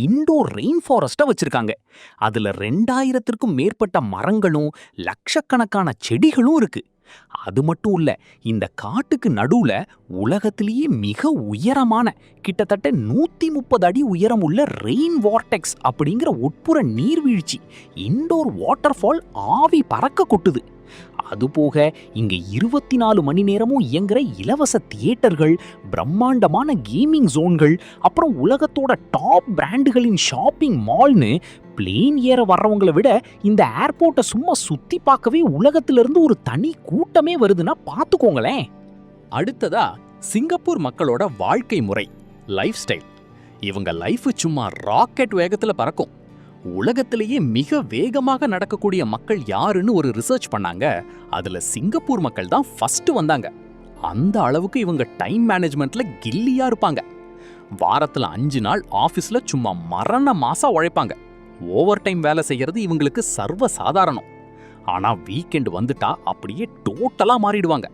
Indoor rain ஃபாரஸ்ட்டை வச்சிருக்காங்க. அதுல 2000த்திற்கும் மேற்பட்ட மரங்களும் லட்சக்கணக்கான செடிகளும் இருக்கு. அது மட்டும் இல்ல, இந்த காட்டுக்கு நடுவுல உலகத்திலேயே மிக உயரமான கிட்டத்தட்ட 130 அடி உயரம் உள்ள ரெயின் வார்டெக்ஸ் அப்படிங்கிற உட்புற நீர்வீழ்ச்சி இண்டோர் வாட்டர்ஃபால் ஆவி பறக்க கொட்டுது. அதுபோக இங்க 24 மணி நேரமும் இயங்குற இலவச தியேட்டர்கள், பிரம்மாண்டமான கேமிங் ஜோன்கள், அப்புறம் உலகத்தோட டாப் பிராண்டுகளின் ஷாப்பிங் மால்னு பிளேன் ஏற வர்றவங்களை விட இந்த ஏர்போர்ட்டை சும்மா சுத்தி பார்க்கவே உலகத்திலிருந்து ஒரு தனி கூட்டமே வருதுன்னா பார்த்துக்கோங்களேன். அடுத்ததா சிங்கப்பூர் மக்களோட வாழ்க்கை முறை, லைஃப் ஸ்டைல். இவங்க லைஃப் சும்மா ராக்கெட் வேகத்துல பறக்கும். உலகத்திலேயே மிக வேகமாக நடக்கக்கூடிய மக்கள் யாருன்னு ஒரு ரிசர்ச் பண்ணாங்க. அதுல சிங்கப்பூர் மக்கள் தான் ஃபர்ஸ்ட் வந்தாங்க. அந்த அளவுக்கு இவங்க டைம் மேனேஜ்மெண்ட்ல கில்லியா இருப்பாங்க. வாரத்துல 5 நாள் ஆபீஸ்ல சும்மா மரண மாசா உழைப்பாங்க. ஓவர் டைம் வேலை செய்யறது இவங்களுக்கு சர்வ சாதாரணம். ஆனா வீக்கெண்ட் வந்துட்டா அப்படியே டோட்டலா மாறிடுவாங்க.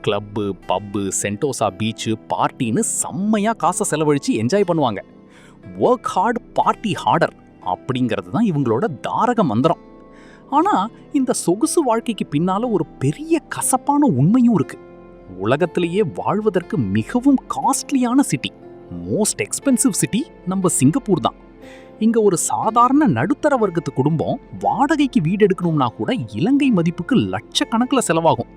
கிளப்பு, பப்பு, சென்டோசா பீச்சு, பார்ட்டின்னு செம்மையா காசை செலவழிச்சு என்ஜாய் பண்ணுவாங்க. ஒர்க் ஹார்ட், பார்ட்டி ஹார்டர் அப்படிங்கிறது தான் இவங்களோட தாரக மந்திரம். ஆனா இந்த சொகுசு வாழ்க்கைக்கு பின்னால ஒரு பெரிய கசப்பான உண்மையும் இருக்கு. உலகத்திலேயே வாழ்வதற்கு மிகவும் காஸ்ட்லியான சிட்டி, மோஸ்ட் எக்ஸ்பென்சிவ் சிட்டி நம்ம சிங்கப்பூர் தான். இங்க ஒரு சாதாரண நடுத்தர வர்க்கத்து குடும்பம் வாடகைக்கு வீடு எடுக்கணும்னா கூட இலங்கை மதிப்புக்கு லட்சக்கணக்கில் செலவாகும்.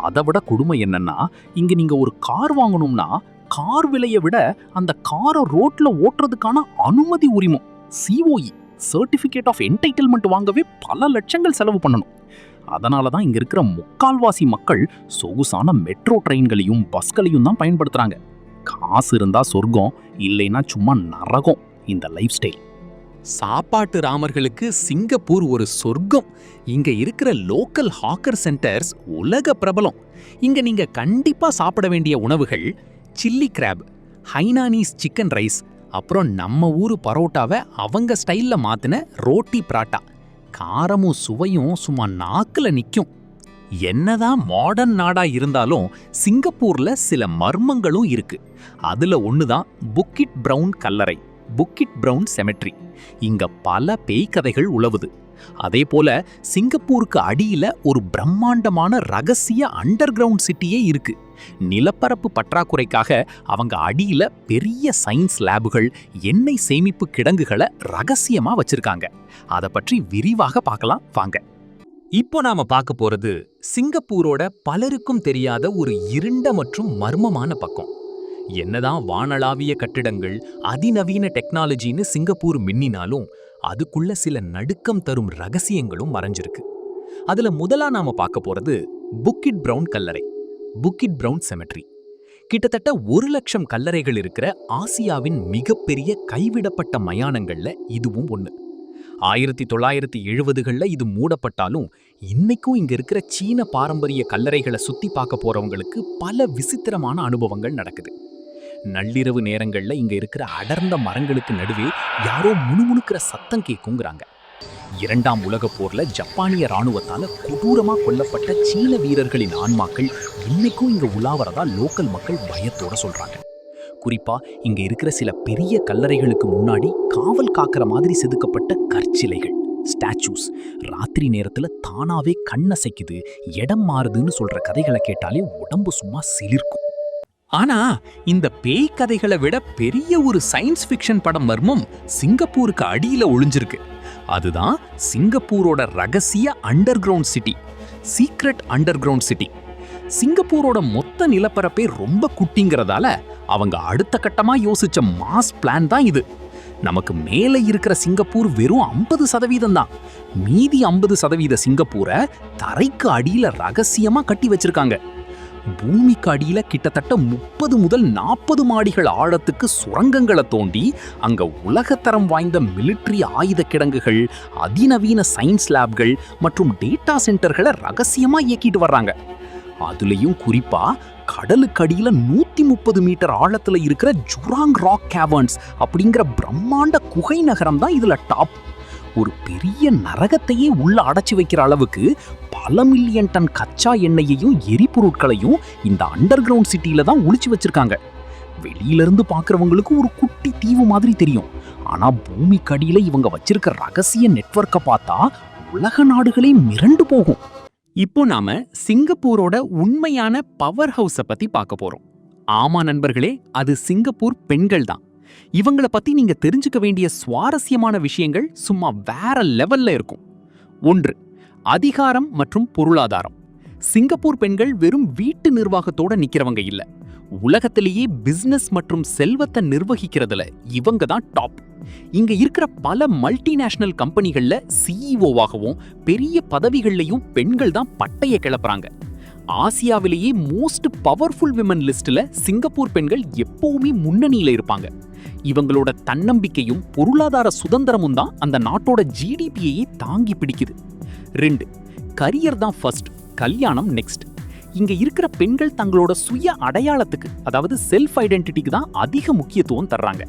அதை விட கொடுமை என்னன்னா, இங்க நீங்க ஒரு கார் வாங்கணும்னா கார் விலையை விட அந்த காரை ரோட்ல ஓட்டுறதுக்கான அனுமதி உரிமம், COE சர்டிபிகேட் ஆஃப் என்டைட்டில்மெண்ட் வாங்கவே பல லட்சங்கள் செலவு பண்ணணும். அதனால தான் இங்க இருக்கிற முக்கால்வாசி மக்கள் சொகுசான மெட்ரோ ட்ரெயின்களையும் பஸ்களையும் தான் பயன்படுத்துறாங்க. காசு இருந்தா சொர்க்கம், இல்லைன்னா சும்மா நரகம் இந்த லைஃப் ஸ்டைல். சாப்பாட்டு ராமர்களுக்கு சிங்கப்பூர் ஒரு சொர்க்கம். இங்க இருக்கிற லோக்கல் ஹாக்கர் சென்டர்ஸ் உலக பிரபலம். இங்க நீங்க கண்டிப்பா சாப்பிட வேண்டிய உணவுகள் chilli graph, Hainanese chicken rice, அப்புறம் நம்ம ஊரு பரோட்டாவை அவங்க ஸ்டைல்ல மாத்தின ரோட்டி பராட்டா. காரமும் சுவையும் சும்மா நாக்குல நிக்கும். என்னதான் மாடர்ன் நாடா இருந்தாலும் சிங்கப்பூர்ல சில மர்மங்களும் இருக்கு. அதுல ஒண்ணுதான் புக்கிட் பிரவுன் கல்லறை, புக்கிட் பிரவுன் செமெட்ரி. இங்க பல பேய் கதைகள் உலவுது. அதே போல சிங்கப்பூருக்கு அடியில ஒரு பிரம்மாண்டமான ரகசிய அண்டர் கிரவுண்ட் சிட்டியே இருக்கு. நிலப்பரப்பு பற்றாக்குறைக்காக அவங்க அடியில பெரிய சயின்ஸ் லேபுகள், எண்ணெய் சேமிப்பு கிடங்குகளை ரகசியமா வச்சிருக்காங்க. அதை பற்றி விரிவாக பார்க்கலாம் வாங்க. இப்போ நாம பார்க்க போறது சிங்கப்பூரோட பலருக்கும் தெரியாத ஒரு இருண்ட மற்றும் மர்மமான பக்கம். என்னதான் வானளாவிய கட்டிடங்கள், அதிநவீன டெக்னாலஜின்னு சிங்கப்பூர் மின்னினாலும் அதுக்குள்ள சில நடுக்கம் தரும் ரகசியங்களும் மறைஞ்சிருக்கு. அதுல முதலா நாம பார்க்க போறது புக்கிட் பிரவுன் கல்லறை, புக்கிட் பிரவுன் செமெட்ரி. கிட்டத்தட்ட 1,00,000 கல்லறைகள் இருக்கிற ஆசியாவின் மிகப்பெரிய கைவிடப்பட்ட மயானங்கள்ல இதுவும் ஒண்ணு. 1970களில் இது மூடப்பட்டாலும் இன்னைக்கும் இங்க இருக்கிற சீன பாரம்பரிய கல்லறைகளை சுத்தி பார்க்க போறவங்களுக்கு பல விசித்திரமான அனுபவங்கள் நடக்குது. நள்ளிரவு நேரங்கள்ல இங்க இருக்கிற அடர்ந்த மரங்களுக்கு நடுவே யாரோ முணுமுணுக்கிற சத்தம் கேட்குங்கிறாங்க. 2ஆம் உலகப் போர்ல ஜப்பானிய ராணுவத்தால கொடூரமா கொல்லப்பட்ட சீன வீரர்களின் ஆன்மாக்கள் இன்னைக்கும் இங்க உலாவறதா லோக்கல் மக்கள் பயத்தோட சொல்றாங்க. குறிப்பா இங்க இருக்கிற சில பெரிய கல்லறைகளுக்கு முன்னாடி காவல் காக்கிற மாதிரி செதுக்கப்பட்ட கற்சிலைகள், ஸ்டாச்சூஸ் ராத்திரி நேரத்துல தானாவே கண்ணசைக்குது, இடம் மாறுதுன்னு சொல்ற கதைகளை கேட்டாலே உடம்பு சும்மா சிலிர்க்கும். ஆனா இந்த பேய் கதைகளை விட பெரிய ஒரு சயின்ஸ் ஃபிக்ஷன் படம் மர்மம் சிங்கப்பூருக்கு அடியில ஒளிஞ்சிருக்கு. அதுதான் சிங்கப்பூரோட ரகசிய underground city, secret underground city. சிங்கப்பூரோட மொத்த நிலப்பரப்பே ரொம்ப குட்டிங்கிறதால அவங்க அடுத்த கட்டமா யோசிச்ச மாஸ் பிளான் தான் இது. நமக்கு மேலே இருக்கிற சிங்கப்பூர் வெறும் 50% தான். மீதி 50% சிங்கப்பூரை தரைக்கு அடியில ரகசியமா கட்டி வச்சிருக்காங்க. பூமிக்கு அடியில கிட்டத்தட்ட 30 முதல் 40 மாடிகள் ஆழத்துக்கு சுரங்கங்களை தோண்டி அங்க உலகத்தரம் வாய்ந்த மிலிட்டரி ஆயுத கிடங்குகள், அதிநவீன சயின்ஸ் லேப்கள் மற்றும் டேட்டா சென்டர்களை ரகசியமா இயக்கிட்டு வர்றாங்க. அதுலயும் குறிப்பா கடலுக்கு அடியில 130 மீட்டர் ஆழத்துல இருக்கிற ஜுராங் ராக் கேவர்ன்ஸ் அப்படிங்கிற பிரம்மாண்ட குகை நகரம் தான் இதுல டாப். ஒரு பெரிய நரகத்தையே உள்ள அடைச்சி வைக்கிற அளவுக்கு பல மில்லியன் டன் கச்சா எண்ணெயையும் எரிபொருட்களையும் இந்த அண்டர் கிரவுண்ட் சிட்டியில தான் ஒளிச்சு வச்சிருக்காங்க. வெளியிலிருந்து பார்க்கறவங்களுக்கு ஒரு குட்டி தீவு மாதிரி தெரியும். ஆனா பூமிக்கடியில இவங்க வச்சிருக்க ரகசிய நெட்வொர்க்கை பார்த்தா உலக நாடுகளே மிரண்டு போகும். இப்போ நாம சிங்கப்பூரோட உண்மையான பவர் ஹவுஸ பத்தி பார்க்க போறோம். ஆமா நண்பர்களே, அது சிங்கப்பூர் பெண்கள் தான். இவங்கள பத்தி நீங்க தெரிஞ்சுக்க வேண்டிய சுவாரஸ்யமான விஷயங்கள் சும்மா வேற லெவல்ல இருக்கும். 1. அதிகாரம் மற்றும் பொருளாதாரம். சிங்கப்பூர் பெண்கள் வெறும் வீட்டு நிர்வாகத்தோட நிக்கிறவங்க இல்ல. உலகத்திலேயே பிசினஸ் மற்றும் செல்வத்தை நிர்வகிக்கிறதுல இவங்க தான் டாப். இங்க இருக்கிற பல மல்டிநேஷனல் கம்பெனிகள்ல சிஇஓவாகவும் பெரிய பதவிகள்லையும் பெண்கள் தான் பட்டைய கிளப்புறாங்க. ஆசியாவிலேயே மோஸ்ட் பவர்ஃபுல் விமன் லிஸ்ட்ல சிங்கப்பூர் பெண்கள் எப்பவுமே முன்னணியில இருப்பாங்க. இவங்களோட தன்னம்பிக்கையும் பொருளாதார சுதந்திரமும் தான் அந்த நாட்டோட ஜிடிபியையே தாங்கி பிடிக்குது. 2. கரியர் தான் ஃபர்ஸ்ட், கல்யாணம் நெக்ஸ்ட். இங்க இருக்கிற பெண்கள் தங்களோட சுய அடையாளத்துக்கு, அதாவது செல்ஃப் ஐடென்டிட்டிக்கு தான் அதிக முக்கியத்துவம் தர்றாங்க.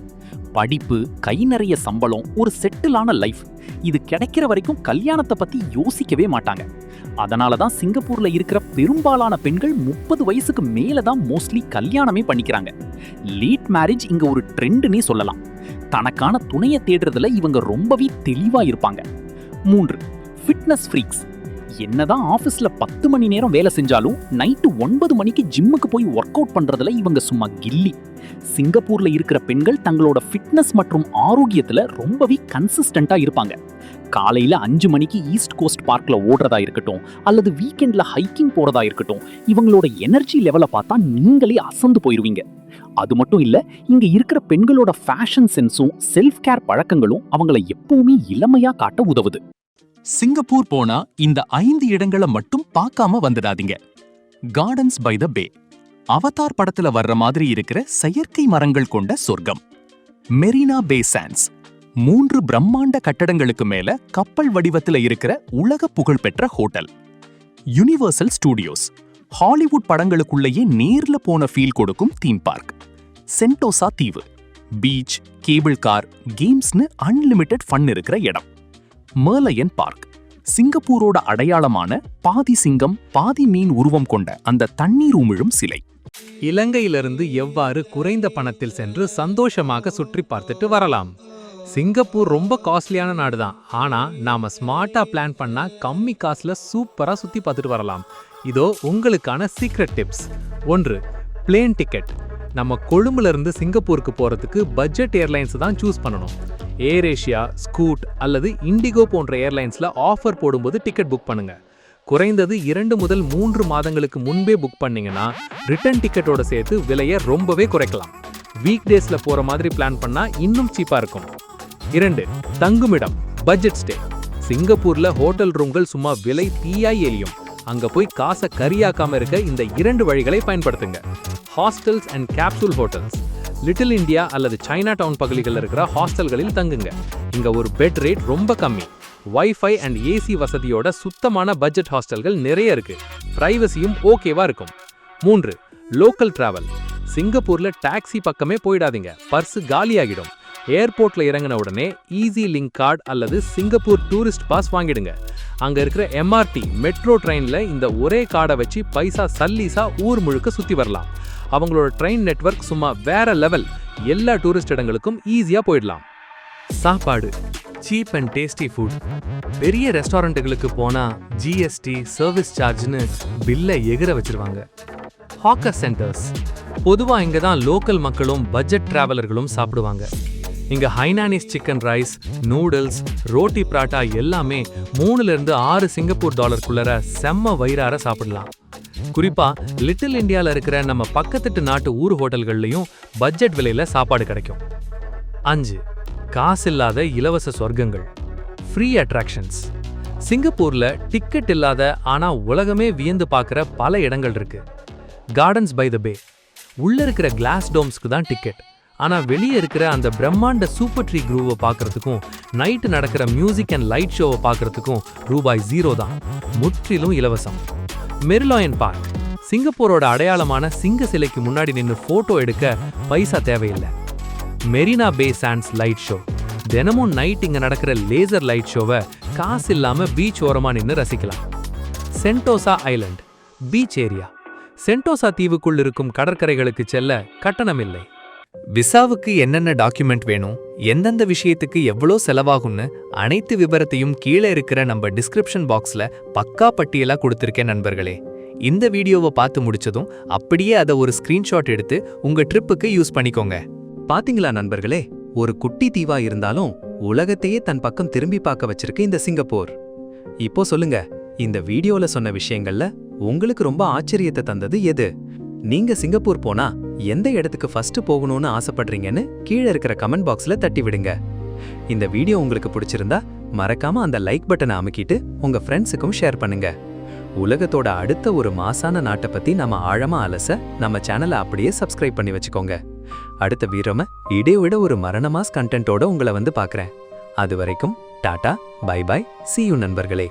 படிப்பு, கை நிறைய சம்பளம், ஒரு செட்டிலான லைஃப், இது கிடைக்கிற வரைக்கும் கல்யாணத்தை பத்தி யோசிக்கவே மாட்டாங்க. அதனால தான் சிங்கப்பூர்ல இருக்கிற பெரும்பாலான பெண்கள் 30 வயசுக்கு மேல தான் மோஸ்ட்லி கல்யாணமே பண்ணிக்கிறாங்க. லேட் மேரேஜ் இங்க ஒரு ட்ரெண்ட்னே சொல்லலாம். தனக்கான துணையை தேடுறதுல இவங்க ரொம்பவே தெளிவா இருப்பாங்க. 3. Fitness freaks. என்னதான் ஆபீஸ்ல 10 மணி நேரம் வேலை செஞ்சாலும் நைட்டு 9 மணிக்கு ஜிம்முக்கு போய் ஒர்க் அவுட் பண்றதுல இவங்க சும்மா கில்லி. சிங்கப்பூர்ல இருக்கிற பெண்கள் தங்களோட ஃபிட்னஸ் மற்றும் ஆரோக்கியத்துல ரொம்பவே கன்சிஸ்டண்டா இருப்பாங்க. காலையில 5 மணிக்கு ஈஸ்ட் கோஸ்ட் பார்க்ல ஓடுறதா இருக்கட்டும், அல்லது வீக்கெண்ட்ல ஹைக்கிங் போறதா இருக்கட்டும், இவங்களோட எனர்ஜி லெவலை பார்த்தா நீங்களே அசந்து போயிருவீங்க. அது மட்டும் இல்ல, இங்க இருக்கிற பெண்களோட ஃபேஷன் சென்ஸும் செல்ஃப் கேர் பழக்கங்களும் அவங்கள எப்பவுமே இளமையா காட்ட உதவுது. சிங்கப்பூர் போனா இந்த 5 இடங்களை மட்டும் பார்க்காம வந்துடாதீங்க. Gardens by the bay, Avatar படத்துல வர்ற மாதிரி இருக்கிற செயற்கை மரங்கள் கொண்ட சொர்க்கம். மெரினா பே சாண்ட்ஸ், 3 பிரம்மாண்ட கட்டடங்களுக்கு மேல கப்பல் வடிவத்துல இருக்கிற உலக புகழ்பெற்ற ஹோட்டல். யுனிவர்சல் ஸ்டூடியோஸ், ஹாலிவுட் படங்களுக்குள்ளேயே நேர்ல போன ஃபீல் கொடுக்கும் தீம் பார்க். சென்டோசா தீவு, பீச், கேபிள் கார், கேம்ஸ்னு அன்லிமிட்டெட் ஃபன் இருக்கிற இடம். மர்லயன் பார்க், சிங்கப்பூரோட அடையாளமான பாதி சிங்கம் பாதி மீன் உருவம் கொண்ட அந்த தண்ணீர் உமிழும் சிலை. இலங்கையிலிருந்து எவ்வாறு குறைந்த பணத்தில் சென்று சந்தோஷமாக சுற்றி பார்த்துட்டு வரலாம். சிங்கப்பூர் ரொம்ப காஸ்ட்லியான நாடு தான், ஆனா நாம ஸ்மார்ட்டா பிளான் பண்ணா கம்மி காசுல சூப்பரா சுத்தி பார்த்துட்டு வரலாம். இதோ உங்களுக்கான சீக்ரெட் டிப்ஸ். 1. Plane ticket. நம்ம கொழும்புல இருந்து சிங்கப்பூருக்கு போறதுக்கு பட்ஜெட் ஏர்லைன்ஸ் தான் சூஸ் பண்ணணும். ஏர் ஏஷியா, ஸ்கூட் அல்லது இண்டிகோ போன்ற ஏர்லைன்ஸ்ல ஆஃபர் போடும்போது டிக்கெட் புக் பண்ணுங்க. குறைந்தது 2 முதல் 3 மாதங்களுக்கு முன்பே புக் பண்ணீங்கன்னா ரிட்டர்ன் டிக்கெட்டோட சேர்த்து விலையை ரொம்பவே குறைக்கலாம். வீக் டேஸ்ல போற மாதிரி பிளான் பண்ணா இன்னும் சீப்பா இருக்கும். 2. தங்குமிடம், பட்ஜெட் ஸ்டே. சிங்கப்பூர்ல ஹோட்டல் ரூம்கள் சும்மா விலை தீயாய் எரியும். அங்க போய் காசை கரியாக்காம இருக்க இந்த 2 வழிகளை பயன்படுத்துங்க. Hostels and capsule hotels. Little India அல்லது சைனா டவுன் பகுதிகளில் இருக்கிற ஹாஸ்டல்களில் தங்குங்க. இங்க ஒரு பெட் ரேட் ரொம்ப கம்மி. வைஃபை அண்ட் ஏசி வசதியோட சுத்தமான பட்ஜெட் ஹாஸ்டல்கள் நிறைய இருக்கு. பிரைவசியும் ஓகேவா இருக்கும். 3. Local travel. சிங்கப்பூர்ல டாக்ஸி பக்கமே போயிடாதீங்க, பர்ஸ் காலியாகிடும். ஏர்போர்ட்ல இறங்கின உடனே ஈஸி லிங்க் கார்டு அல்லது சிங்கப்பூர் டூரிஸ்ட் பாஸ் வாங்கிடுங்க. அங்க இருக்கிற எம்ஆர்டி மெட்ரோ ட்ரெயின்ல இந்த ஒரே கார்டை வச்சு பைசா சல்லீஸா ஊர் முழுக்க சுத்தி வரலாம். அவங்களோட ட்ரெயின் நெட்வொர்க் சும்மா வேற லெவல். எல்லா டூரிஸ்ட் இடங்களுக்கும் ஈஸியா போயிடலாம். சாப்பாடு, சீப் அண்ட் டேஸ்டி ஃபுட். பெரிய ரெஸ்டாரண்ட்டுகளுக்கு போனா ஜிஎஸ்டி, சர்வீஸ் சார்ஜ்னு பில்லை எகிற வச்சிருவாங்க. Hawker centres. பொதுவா இங்க தான் லோக்கல் மக்களும் பட்ஜெட் டிராவலர்களும் சாப்பிடுவாங்க. இங்க Hainanese chicken rice, noodles, roti paratha எல்லாமே 3 to 6 சிங்கப்பூர் டாலருக்குள்ளர செம்ம வயிறார சாப்பிடலாம். குறிப்பா லிட்டில் இந்தியால இருக்கிற நம்ம பக்கத்து நாட்டு ஊர் ஹோட்டல்கள்லயும் பட்ஜெட் விலையில சாப்பாடு கிடைக்கும். 5. காசில்லாத இலவச சொர்க்கங்கள், ஃப்ரீ அட்ராக்ஷன்ஸ். சிங்கப்பூர்ல டிக்கெட் இல்லாத ஆனா உலகமே வியந்து பார்க்குற பல இடங்கள் இருக்கு. கார்டன்ஸ் பை த பே. உள்ள இருக்கிற கிளாஸ் டோம்ஸ்க்கு தான் டிக்கெட். ஆனா வெளியே இருக்கிற அந்த பிரம்மாண்ட சூப்பர் ட்ரீ க்ரூவை பார்க்கறதுக்கும் நைட்டு நடக்கிற மியூசிக் அண்ட் லைட் ஷோவை பார்க்கறதுக்கும் ₹0 தான். முற்றிலும் இலவசம். மெரிலாயன் பார்க். சிங்கப்பூரோட அடையாளமான சிங்க சிலைக்கு முன்னாடி நின்று போட்டோ எடுக்க பைசா தேவையில்லை. மெரினா பே சாண்ட்ஸ் லைட் ஷோ. தினமும் நைட் இங்க நடக்கிற லேசர் லைட் ஷோவை காசு இல்லாம பீச் ஓரமா நின்று ரசிக்கலாம். Sentosa island, beach area. Sentosa தீவுக்குள் இருக்கும் கடற்கரைகளுக்கு செல்ல கட்டணம் இல்லை. விசாவுக்கு என்னென்ன டாக்குமெண்ட் வேணும், எந்தெந்த விஷயத்துக்கு எவ்வளோ செலவாகும்னு அனைத்து விபரத்தையும் கீழே இருக்கிற நம்ம டிஸ்கிரிப்ஷன் பாக்ஸ்ல பக்கா பட்டியலா கொடுத்திருக்கேன் நண்பர்களே. இந்த வீடியோவை பார்த்து முடிச்சதும் அப்படியே அதை ஒரு ஸ்கிரீன்ஷாட் எடுத்து உங்க ட்ரிப்புக்கு யூஸ் பண்ணிக்கோங்க. பாத்தீங்களா நண்பர்களே, ஒரு குட்டி தீவா இருந்தாலும் உலகத்தையே தன் பக்கம் திரும்பி பார்க்க வச்சிருக்கு இந்த சிங்கப்பூர். இப்போ சொல்லுங்க, இந்த வீடியோல சொன்ன விஷயங்கள்ல உங்களுக்கு ரொம்ப ஆச்சரியத்தை தந்தது எது? நீங்க சிங்கப்பூர் போனா எந்த இடத்துக்கு ஃபர்ஸ்ட் போகணும்னு ஆசைப்படுறீங்கன்னு கீழே இருக்கிற கமெண்ட் பாக்ஸ்ல தட்டி விடுங்க. இந்த வீடியோ உங்களுக்கு பிடிச்சிருந்தா மறக்காம அந்த லைக் பட்டனை அமுக்கிட்டு உங்க ஃப்ரெண்ட்ஸுக்கும் ஷேர் பண்ணுங்க. உலகத்தோட அடுத்த ஒரு மாசான நாட்டை பத்தி நம்ம ஆழமா அலச நம்ம சேனலை அப்படியே சப்ஸ்கிரைப் பண்ணி வச்சுக்கோங்க. அடுத்த வீரம இடைவிட ஒரு மரணமாஸ் கண்டென்ட்டோட உங்களை வந்து பார்க்கறேன். அது வரைக்கும் tata, bye bye, see you நண்பர்களே.